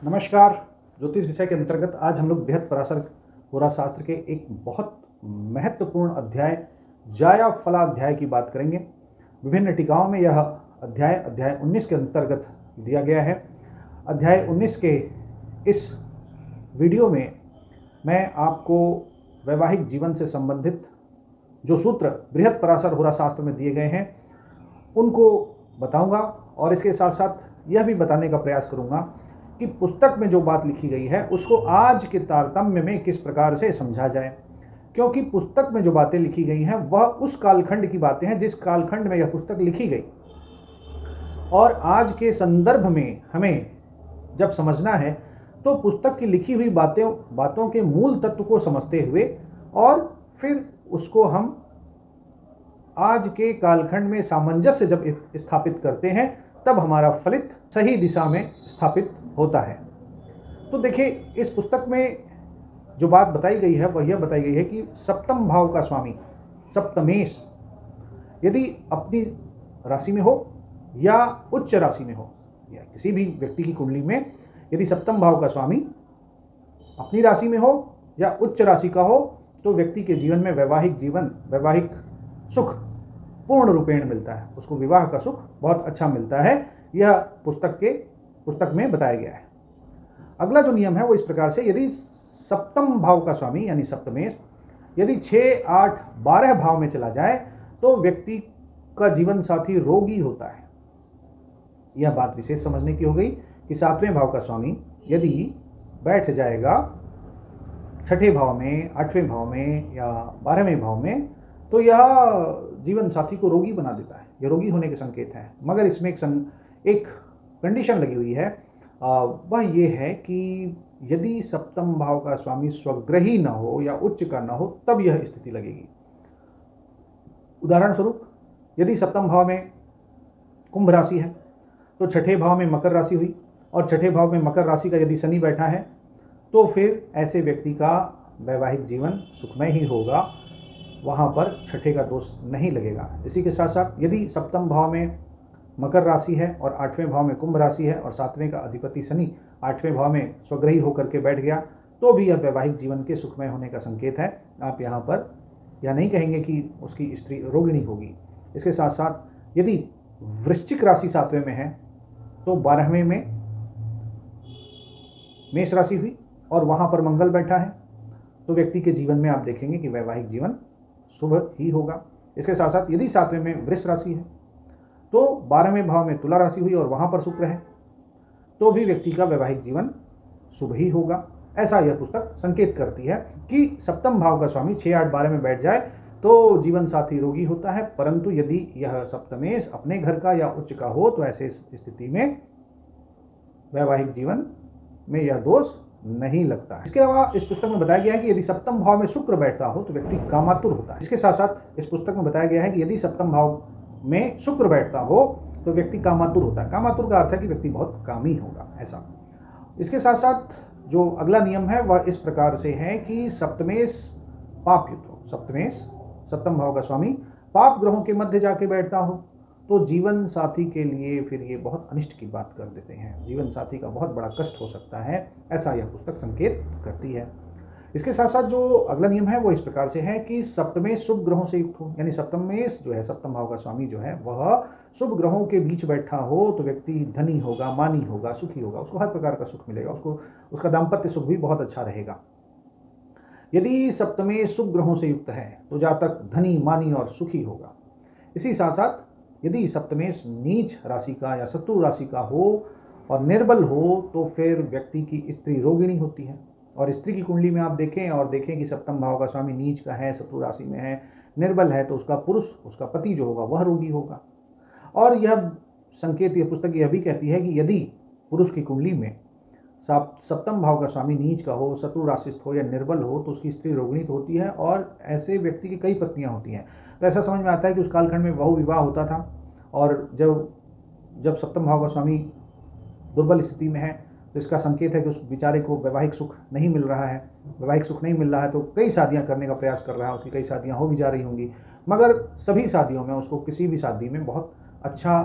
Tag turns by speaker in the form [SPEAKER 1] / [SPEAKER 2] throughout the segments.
[SPEAKER 1] नमस्कार। ज्योतिष विषय के अंतर्गत आज हम लोग बृहत पराशर होरा शास्त्र के एक बहुत महत्वपूर्ण अध्याय जाया फलाध्याय की बात करेंगे। विभिन्न टीकाओं में यह अध्याय 19 के अंतर्गत दिया गया है। अध्याय 19 के इस वीडियो में मैं आपको वैवाहिक जीवन से संबंधित जो सूत्र बृहत पराशर होरा शास्त्र में दिए गए हैं उनको बताऊंगा और इसके साथ साथ यह भी बताने का प्रयास करूंगा कि पुस्तक में जो बात लिखी गई है उसको आज के तारतम्य में किस प्रकार से समझा जाए, क्योंकि पुस्तक में जो बातें लिखी गई हैं वह उस कालखंड की बातें हैं जिस कालखंड में यह पुस्तक लिखी गई, और आज के संदर्भ में हमें जब समझना है तो पुस्तक की लिखी हुई बातों के मूल तत्व को समझते हुए और फिर उसको हम आज के कालखंड में सामंजस्य जब स्थापित करते हैं तब हमारा फलित सही दिशा में स्थापित होता है। तो देखिए, इस पुस्तक में जो बात बताई गई है वह यह बताई गई है कि सप्तम भाव का स्वामी सप्तमेश यदि अपनी राशि में हो या उच्च राशि में हो, या किसी भी व्यक्ति की कुंडली में यदि सप्तम भाव का स्वामी अपनी राशि में हो या उच्च राशि का हो तो व्यक्ति के जीवन में वैवाहिक सुख पूर्ण रूपेण मिलता है, उसको विवाह का सुख बहुत अच्छा मिलता है। यह पुस्तक में बताया गया है। अगला जो नियम है वो इस प्रकार से, यदि सप्तम भाव का स्वामी यानी सप्तमेश यदि 6, 8, 12 भाव में चला जाए तो व्यक्ति का जीवन साथी रोगी होता है। यह बात विशेष समझने की हो गई कि 7वें भाव का स्वामी यदि बैठ जाएगा 6ठे भाव में, 8वें भाव में या 12वें भाव में तो यह जीवन साथी को रोगी बना देता है, यह रोगी होने के संकेत है। मगर इसमें एक कंडीशन लगी हुई है, वह ये है कि यदि सप्तम भाव का स्वामी स्वग्रही न हो या उच्च का न हो तब यह स्थिति लगेगी। उदाहरण स्वरूप, यदि सप्तम भाव में कुंभ राशि है तो 6ठे भाव में मकर राशि हुई और 6ठे भाव में मकर राशि का यदि शनि बैठा है तो फिर ऐसे व्यक्ति का वैवाहिक जीवन सुखमय ही होगा, वहाँ पर 6ठे का दोष नहीं लगेगा। इसी के साथ साथ यदि सप्तम भाव में मकर राशि है और 8वें भाव में कुंभ राशि है और 7वें का अधिपति शनि 8वें भाव में स्वग्रही होकर के बैठ गया तो भी यह वैवाहिक जीवन के सुखमय होने का संकेत है। आप यहाँ पर यह नहीं कहेंगे कि उसकी स्त्री रोगिणी होगी। इसके साथ साथ यदि वृश्चिक राशि 7वें में है तो 12वें में मेष राशि हुई और वहाँ पर मंगल बैठा है तो व्यक्ति के जीवन में आप देखेंगे कि वैवाहिक जीवन शुभ ही होगा। इसके साथ साथ यदि 7वें में वृष राशि है तो 12वें भाव में तुला राशि हुई और वहाँ पर शुक्र है तो भी व्यक्ति का वैवाहिक जीवन शुभ ही होगा। ऐसा यह पुस्तक संकेत करती है कि सप्तम भाव का स्वामी 6, 8, 12 में बैठ जाए तो जीवन साथी रोगी होता है, परंतु यदि यह सप्तमेश अपने घर का या उच्च का हो तो ऐसे स्थिति में वैवाहिक जीवन में यह दोष नहीं लगता है। इसके अलावा इस पुस्तक में बताया गया है कि यदि सप्तम भाव में शुक्र बैठता हो तो व्यक्ति कामातुर होता है। इसके साथ साथ इस पुस्तक में बताया गया है कि यदि सप्तम भाव में शुक्र बैठता हो तो व्यक्ति कामातुर होता है। कामातुर का अर्थ है कि व्यक्ति बहुत कामी होगा, ऐसा। इसके साथ साथ जो अगला नियम है वह इस प्रकार से है कि सप्तमेश पापयुक्त हो। सप्तमेश सप्तम भाव का स्वामी पाप ग्रहों के मध्य जाके बैठता हो तो जीवन साथी के लिए फिर ये बहुत अनिष्ट की बात कर देते हैं, जीवन साथी का बहुत बड़ा कष्ट हो सकता है, ऐसा यह पुस्तक संकेत करती है। इसके साथ साथ जो अगला नियम है वो इस प्रकार से है कि सप्तमेश शुभ ग्रहों से युक्त हो, यानी सप्तमेश जो है, सप्तम भाव का स्वामी जो है वह शुभ ग्रहों के बीच बैठा हो तो व्यक्ति धनी होगा, मानी होगा, सुखी होगा, उसको हर प्रकार का सुख मिलेगा, उसका दाम्पत्य सुख भी बहुत अच्छा रहेगा। यदि सप्तमेश शुभ ग्रहों से युक्त है तो जातक धनी, मानी और सुखी होगा। इसी साथ साथ यदि सप्तमेश नीच राशि का या शत्रु राशि का हो और निर्बल हो तो फिर व्यक्ति की स्त्री रोगिणी होती है। और स्त्री की कुंडली में आप देखें कि सप्तम भाव का स्वामी नीच का है, शत्रु राशि में है, निर्बल है तो उसका पुरुष, उसका पति जो होगा वह रोगी होगा। और यह पुस्तक यह भी कहती है कि यदि पुरुष की कुंडली में सप्तम भाव का स्वामी नीच का हो, शत्रु राशिस्थ हो या निर्बल हो तो उसकी स्त्री रोगिणी तो होती है और ऐसे व्यक्ति की कई पत्नियां होती हैं। तो ऐसा समझ में आता है कि उस कालखंड में बहु विवाह होता था और जब सप्तम भाव का स्वामी दुर्बल स्थिति में है तो इसका संकेत है कि उस बेचारे को वैवाहिक सुख नहीं मिल रहा है। वैवाहिक सुख नहीं मिल रहा है तो कई शादियां करने का प्रयास कर रहा है, उसकी कई शादियां हो भी जा रही होंगी, मगर सभी शादियों में उसको किसी भी शादी में बहुत अच्छा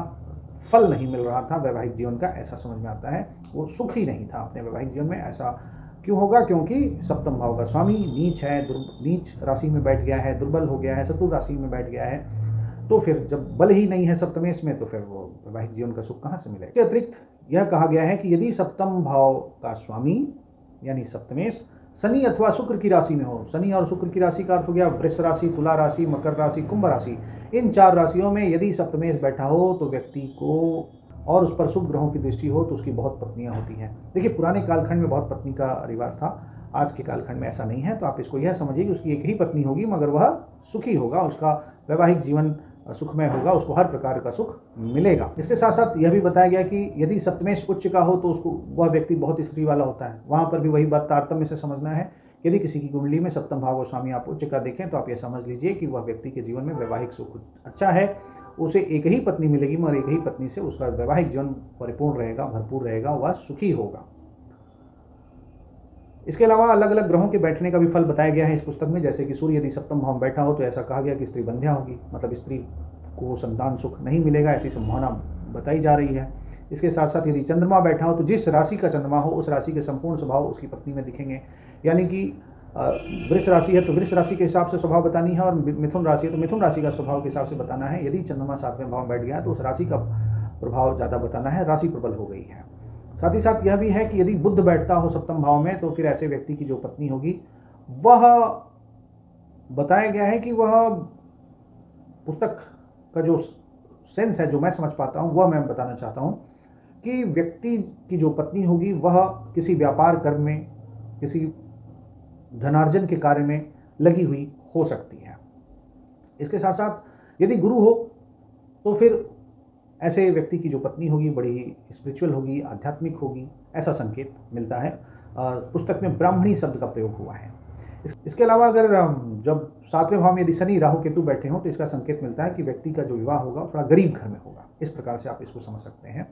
[SPEAKER 1] फल नहीं मिल रहा था वैवाहिक जीवन का, ऐसा समझ में आता है। वो सुखी नहीं था अपने वैवाहिक जीवन में। ऐसा क्यों होगा? क्योंकि सप्तम भाव का स्वामी नीच है, नीच राशि में बैठ गया है, दुर्बल हो गया है, शत्रु राशि में बैठ गया है। तो फिर जब बल ही नहीं है सप्तमेश में, तो फिर वो वैवाहिक जीवन का सुख कहाँ से मिलेगा? इसके अतिरिक्त यह कहा गया है कि यदि सप्तम भाव का स्वामी यानी सप्तमेश शनि अथवा शुक्र की राशि में हो, शनि और शुक्र की राशि का अर्थ हो गया वृष राशि, तुला राशि, मकर राशि, कुंभ राशि, इन 4 राशियों में यदि सप्तमेश बैठा हो तो व्यक्ति को, और उस पर शुभ ग्रहों की दृष्टि हो, तो उसकी बहुत पत्नियां होती हैं। देखिए, पुराने कालखंड में बहुत पत्नी का रिवाज था, आज के कालखंड में ऐसा नहीं है। तो आप इसको यह समझिए कि उसकी एक ही पत्नी होगी, मगर वह सुखी होगा, उसका वैवाहिक जीवन सुखमय होगा, उसको हर प्रकार का सुख मिलेगा। इसके साथ साथ यह भी बताया गया कि यदि सप्तमेश उच्च का हो तो उसको, वह व्यक्ति बहुत स्त्री वाला होता है। वहां पर भी वही बात तारतम्य से समझना है। यदि किसी की कुंडली में सप्तम भाव स्वामी आप उच्च का देखें तो आप यह समझ लीजिए कि वह व्यक्ति के जीवन में वैवाहिक सुख अच्छा है, उसे एक ही पत्नी मिलेगी, मगर एक ही पत्नी से उसका वैवाहिक जीवन परिपूर्ण रहेगा, भरपूर रहेगा, वह सुखी होगा। इसके अलावा अलग अलग ग्रहों के बैठने का भी फल बताया गया है इस पुस्तक में। जैसे कि सूर्य यदि सप्तम भाव में बैठा हो तो ऐसा कहा गया कि स्त्री बंध्या होगी, मतलब स्त्री को संतान सुख नहीं मिलेगा, ऐसी संभावना बताई जा रही है। इसके साथ साथ यदि चंद्रमा बैठा हो तो जिस राशि का चंद्रमा हो उस राशि के संपूर्ण स्वभाव उसकी पत्नी में दिखेंगे। यानी कि वृष राशि है तो वृष राशि के हिसाब से स्वभाव बतानी है, और मिथुन राशि है तो मिथुन राशि का स्वभाव के हिसाब से बताना है। यदि चंद्रमा 7वें भाव में बैठ गया तो उस राशि का प्रभाव ज़्यादा बताना है, राशि प्रबल हो गई है। साथ ही साथ यह भी है कि यदि बुध बैठता हो सप्तम भाव में तो फिर ऐसे व्यक्ति की जो पत्नी होगी, वह बताया गया है कि वह, पुस्तक का जो सेंस है, जो मैं समझ पाता हूँ, वह मैं बताना चाहता हूँ कि व्यक्ति की जो पत्नी होगी वह किसी व्यापार कर्म में, किसी धनार्जन के कार्य में लगी हुई हो सकती है। इसके साथ साथ यदि गुरु हो तो फिर ऐसे व्यक्ति की जो पत्नी होगी बड़ी स्पिरिचुअल होगी, आध्यात्मिक होगी, ऐसा संकेत मिलता है। पुस्तक में ब्राह्मणी शब्द का प्रयोग हुआ है। इसके अलावा अगर जब 7वें भाव में यदि शनि राहु केतु बैठे हों तो इसका संकेत मिलता है कि व्यक्ति का जो विवाह होगा थोड़ा गरीब घर में होगा। इस प्रकार से आप इसको समझ सकते हैं।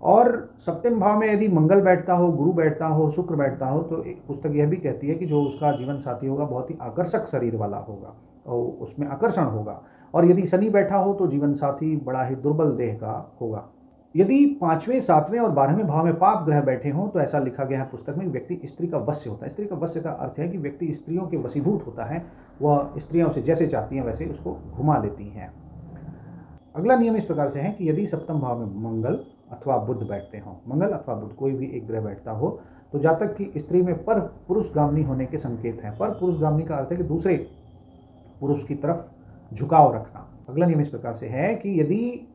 [SPEAKER 1] और सप्तम भाव में यदि मंगल बैठता हो, गुरु बैठता हो, शुक्र बैठता हो तो एक पुस्तक यह भी कहती है कि जो उसका जीवन साथी होगा बहुत ही आकर्षक शरीर वाला होगा और उसमें आकर्षण होगा। और यदि शनि बैठा हो तो जीवन साथी बड़ा ही दुर्बल देह का होगा। यदि 5वें, 7वें और 12वें भाव में पाप ग्रह बैठे हों तो ऐसा लिखा गया है पुस्तक में, व्यक्ति स्त्री का वश्य होता है। स्त्री का वश्य का अर्थ है कि व्यक्ति स्त्रियों के वशीभूत होता है, वह स्त्रियां उसे जैसे चाहती हैं वैसे उसको घुमा देती हैं। अगला नियम इस प्रकार से है कि यदि सप्तम भाव में मंगल अथवा बुध बैठते हों, मंगल अथवा बुध कोई भी एक ग्रह बैठता हो तो जातक की स्त्री में पर पुरुषगामिनी होने के संकेत हैं। पर पुरुषगामिनी का अर्थ है कि दूसरे पुरुष की तरफ झुकाव रखना। अगला नियम इस प्रकार से है कि यदि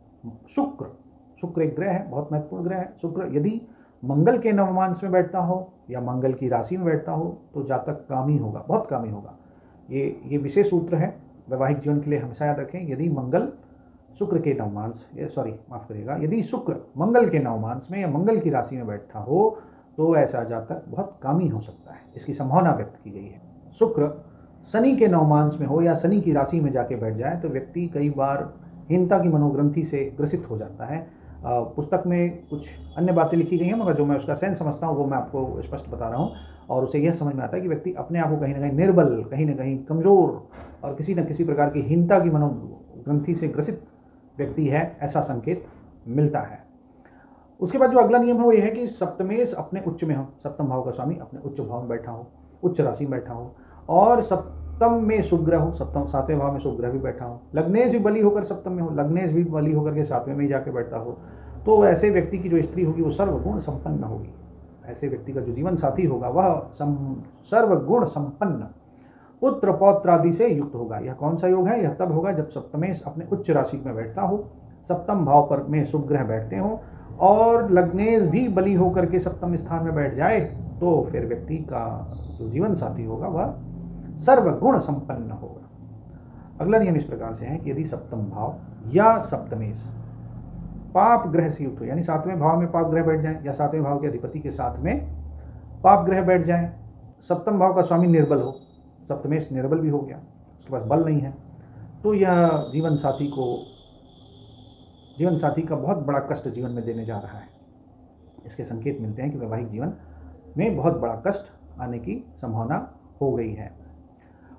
[SPEAKER 1] शुक्र एक ग्रह है, बहुत महत्वपूर्ण ग्रह है। शुक्र यदि मंगल के नवमांश में बैठता हो या मंगल की राशि में बैठता हो तो जातक कामी होगा, बहुत कामी होगा। ये विशेष सूत्र है वैवाहिक जीवन के लिए, हमेशा याद रखें। यदि मंगल शुक्र के नवमांश, माफ करिएगा, यदि शुक्र मंगल के नवमांश में या मंगल की राशि में बैठा हो तो ऐसा जातक बहुत कामी हो सकता है, इसकी संभावना व्यक्त की गई है। शुक्र शनि के नवमांश में हो या शनि की राशि में जाके बैठ जाए तो व्यक्ति कई बार हीनता की मनोग्रंथि से ग्रसित हो जाता है। पुस्तक में कुछ अन्य बातें लिखी गई हैं, मगर जो मैं उसका सेंस समझता हूँ वो मैं आपको स्पष्ट बता रहा हूँ। और उसे यह समझ में आता है कि व्यक्ति अपने आप को कहीं ना कहीं निर्बल, कहीं ना कहीं कमज़ोर और किसी न किसी प्रकार की हीनता की मनोग्रंथि से ग्रसित व्यक्ति है, ऐसा संकेत मिलता है। उसके बाद जो अगला नियम है वो यह है कि सप्तमेश अपने उच्च में हो, सप्तम भाव का स्वामी अपने उच्च भाव में बैठा हो, उच्च राशि में बैठा हो, और सप्तम में शुक्र हो, 7वें भाव में शुक्र भी बैठा हो, लग्नेश भी बली होकर सप्तम में हो, लग्नेश भी बली होकर के 7वें में ही जाके बैठता हो, तो ऐसे व्यक्ति की जो स्त्री होगी वो सर्वगुण संपन्न होगी। ऐसे व्यक्ति का जो जीवन साथी होगा वह सर्वगुण संपन्न, पुत्र पौत्र आदि से युक्त होगा। यह कौन सा योग है? यह तब होगा जब सप्तमेश अपने उच्च राशि में बैठता हो, सप्तम भाव पर में शुभ ग्रह बैठते हो और लग्नेश भी बली होकर के सप्तम स्थान में बैठ जाए, तो फिर व्यक्ति का जो जीवन साथी होगा वह सर्वगुण संपन्न होगा। अगला नियम इस प्रकार से है कि यदि सप्तम भाव या सप्तमेश पाप ग्रह से युक्त हो, यानी 7वें भाव में पाप ग्रह बैठ जाए या 7वें भाव के अधिपति के साथ में पाप ग्रह बैठ जाए, सप्तम भाव का स्वामी निर्बल हो, सप्तमेश निर्बल भी हो गया, उसके पास बल नहीं है, तो यह जीवन साथी का बहुत बड़ा कष्ट जीवन में देने जा रहा है। इसके संकेत मिलते हैं कि वैवाहिक जीवन में बहुत बड़ा कष्ट आने की संभावना हो गई है।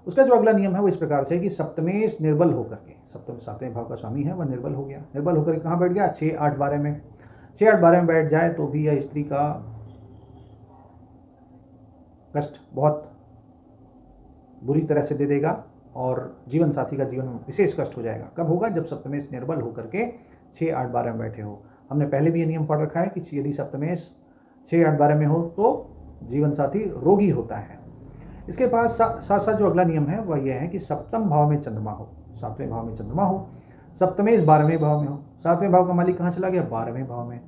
[SPEAKER 1] उसका जो अगला नियम है वो इस प्रकार से है कि सप्तमेश निर्बल होकर के, सप्तम सातवें भाव का स्वामी है वह निर्बल हो गया। निर्बल होकर कहाँ बैठ गया? 6, 8, 12 में। 6, 8, 12 में बैठ जाए तो भी यह स्त्री का कष्ट बहुत बुरी तरह से दे देगा और जीवन साथी का जीवन में विशेष कष्ट हो जाएगा। कब होगा? जब सप्तमेश निर्बल होकर के 6, 8, 12 में बैठे हो। हमने पहले भी ये नियम पढ़ रखा है कि यदि सप्तमेश 6, 8, 12 में हो तो जीवन साथी रोगी होता है। इसके पास साथ साथ जो अगला नियम है वह यह है कि सप्तम भाव में चंद्रमा हो, 7वें भाव में चंद्रमा हो, सप्तमेश 12वें भाव में हो। 7वें भाव का मालिक कहाँ चला गया? 12वें भाव में।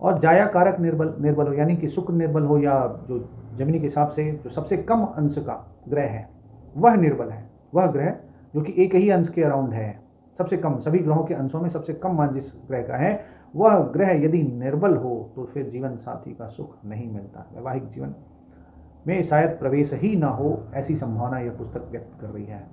[SPEAKER 1] और जाया कारक निर्बल हो, यानी कि शुक्र निर्बल हो, या जो जमीनी के हिसाब से जो सबसे कम अंश का ग्रह है वह निर्बल है। वह ग्रह जो कि एक ही अंश के अराउंड है, सबसे कम, सभी ग्रहों के अंशों में सबसे कम मान जिस ग्रह का है वह ग्रह यदि निर्बल हो तो फिर जीवन साथी का सुख नहीं मिलता। वैवाहिक जीवन में शायद प्रवेश ही ना हो, ऐसी संभावना यह पुस्तक व्यक्त कर रही है।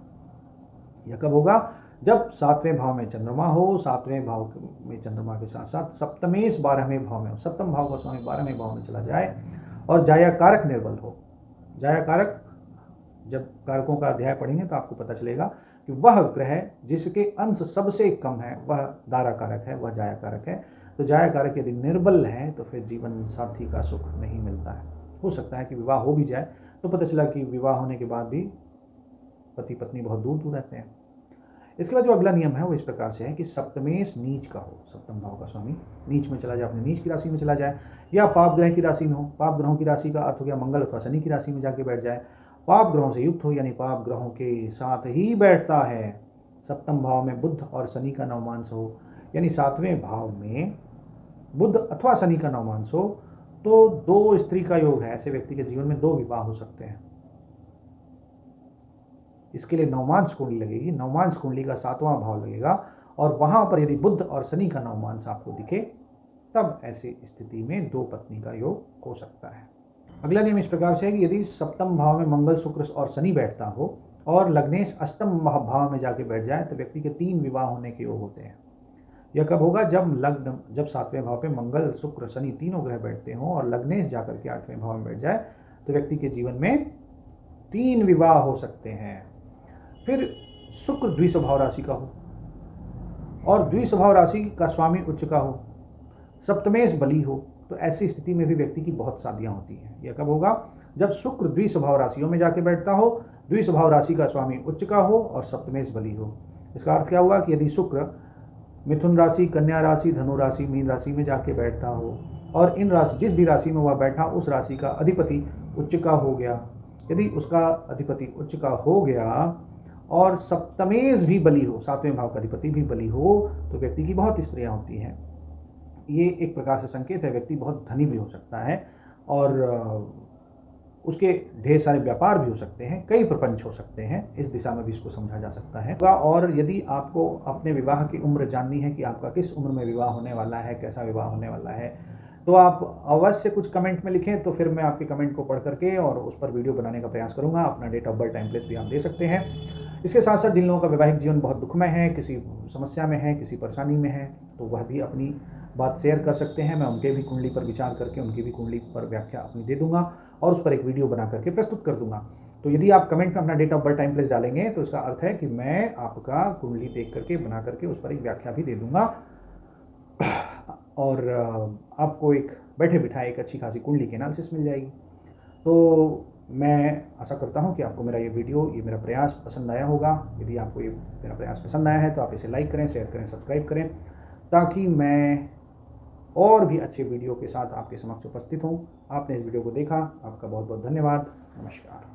[SPEAKER 1] यह कब होगा? जब 7वें भाव में चंद्रमा हो, 7वें भाव में चंद्रमा के साथ साथ सप्तमेश 12वें भाव में हो, सप्तम भाव का स्वामी 12वें भाव में चला जाए और जाया कारक निर्बल हो। जाया कारक, जब कारकों का अध्याय पढ़ेंगे तो आपको पता चलेगा कि वह ग्रह जिसके अंश सबसे कम है वह दारा कारक है, वह जाया कारक है। तो जाया कारक यदि निर्बल है तो फिर जीवन साथी का सुख नहीं मिलता है। हो सकता है कि विवाह हो भी जाए तो पता चला कि विवाह होने के बाद भी पति पत्नी बहुत दूर दूर रहते हैं। इसके बाद जो अगला नियम है वो इस प्रकार से है कि सप्तमेश नीच का हो, सप्तम भाव का स्वामी नीच में चला जाए, अपने नीच की राशि में चला जाए, या पाप ग्रह की राशि में हो। पाप ग्रहों की राशि का अर्थ हो गया मंगल अथवा शनि की राशि में जाके बैठ जाए। पाप ग्रहों से युक्त हो, यानी पाप ग्रहों के साथ ही बैठता है। सप्तम भाव में बुध और शनि का नवमांश हो, यानी 7वें भाव में बुध अथवा शनि का नवमांश हो तो 2 स्त्री का योग है। ऐसे व्यक्ति के जीवन में 2 विवाह हो सकते हैं। इसके लिए नवमांश कुंडली लगेगी, नवमांश कुंडली का 7वां भाव लगेगा और वहां पर यदि बुध और शनि का नवमांश आपको दिखे तब ऐसी स्थिति में 2 पत्नी का योग हो सकता है। अगला नियम इस प्रकार से है कि यदि सप्तम भाव में मंगल, शुक्र और शनि बैठता हो और लग्नेश अष्टम भाव में जाके बैठ जाए तो व्यक्ति के 3 विवाह होने के योग होते हैं। यह कब होगा? जब 7वें भाव पे मंगल, शुक्र, शनि तीनों ग्रह बैठते हों और लग्नेश जाकर के 8वें भाव में बैठ जाए तो व्यक्ति के जीवन में 3 विवाह हो सकते हैं। फिर शुक्र द्विस्वभाव राशि का हो और द्विस्वभाव राशि का स्वामी उच्च का हो, सप्तमेश बली हो, तो ऐसी स्थिति में भी व्यक्ति की बहुत शादियां होती हैं। यह कब होगा? जब शुक्र द्विस्वभाव राशियों में जाके बैठता हो, द्विस्वभाव राशि का स्वामी उच्च का हो और सप्तमेश बली हो। इसका अर्थ क्या हुआ कि यदि शुक्र मिथुन राशि, कन्या राशि, धनु राशि, मीन राशि में जाके बैठता हो और इन राशि जिस भी राशि में वह बैठा उस राशि का अधिपति उच्च का हो गया, यदि उसका अधिपति उच्च का हो गया और सप्तमेश भी बली हो, 7वें भाव का अधिपति भी बली हो, तो व्यक्ति की बहुत स्त्रियां होती हैं। ये एक प्रकार से संकेत है व्यक्ति बहुत धनी भी हो सकता है और उसके ढेर सारे व्यापार भी हो सकते हैं, कई प्रपंच हो सकते हैं। इस दिशा में भी इसको समझा जा सकता है। और यदि आपको अपने विवाह की उम्र जाननी है कि आपका किस उम्र में विवाह होने वाला है, कैसा विवाह होने वाला है, तो आप अवश्य कुछ कमेंट में लिखें, तो फिर मैं आपके कमेंट को पढ़ करके और उस पर वीडियो बनाने का प्रयास करूंगा। अपना date of birth, time, place भी आप दे सकते हैं। इसके साथ साथ जिन लोगों का वैवाहिक जीवन बहुत दुखमय है, किसी समस्या में है, किसी परेशानी में है, तो वह भी अपनी बात शेयर कर सकते हैं। मैं उनके भी कुंडली पर विचार करके उनकी भी कुंडली पर व्याख्या अपनी दे दूंगा और उस पर एक वीडियो बना करके प्रस्तुत कर दूंगा। तो यदि आप कमेंट में अपना date of birth, time, place डालेंगे तो इसका अर्थ है कि मैं आपका कुंडली देख करके बना करके उस पर एक व्याख्या भी दे दूंगा और आपको एक बैठे बिठाए एक अच्छी खासी कुंडली के एनालिसिस मिल जाएगी। तो मैं आशा करता हूं कि आपको मेरा ये वीडियो, ये मेरा प्रयास पसंद आया होगा। यदि आपको ये मेरा प्रयास पसंद आया है तो आप इसे लाइक करें, शेयर करें, सब्सक्राइब करें, ताकि मैं और भी अच्छे वीडियो के साथ आपके समक्ष उपस्थित हूँ। आपने इस वीडियो को देखा, आपका बहुत बहुत धन्यवाद। नमस्कार।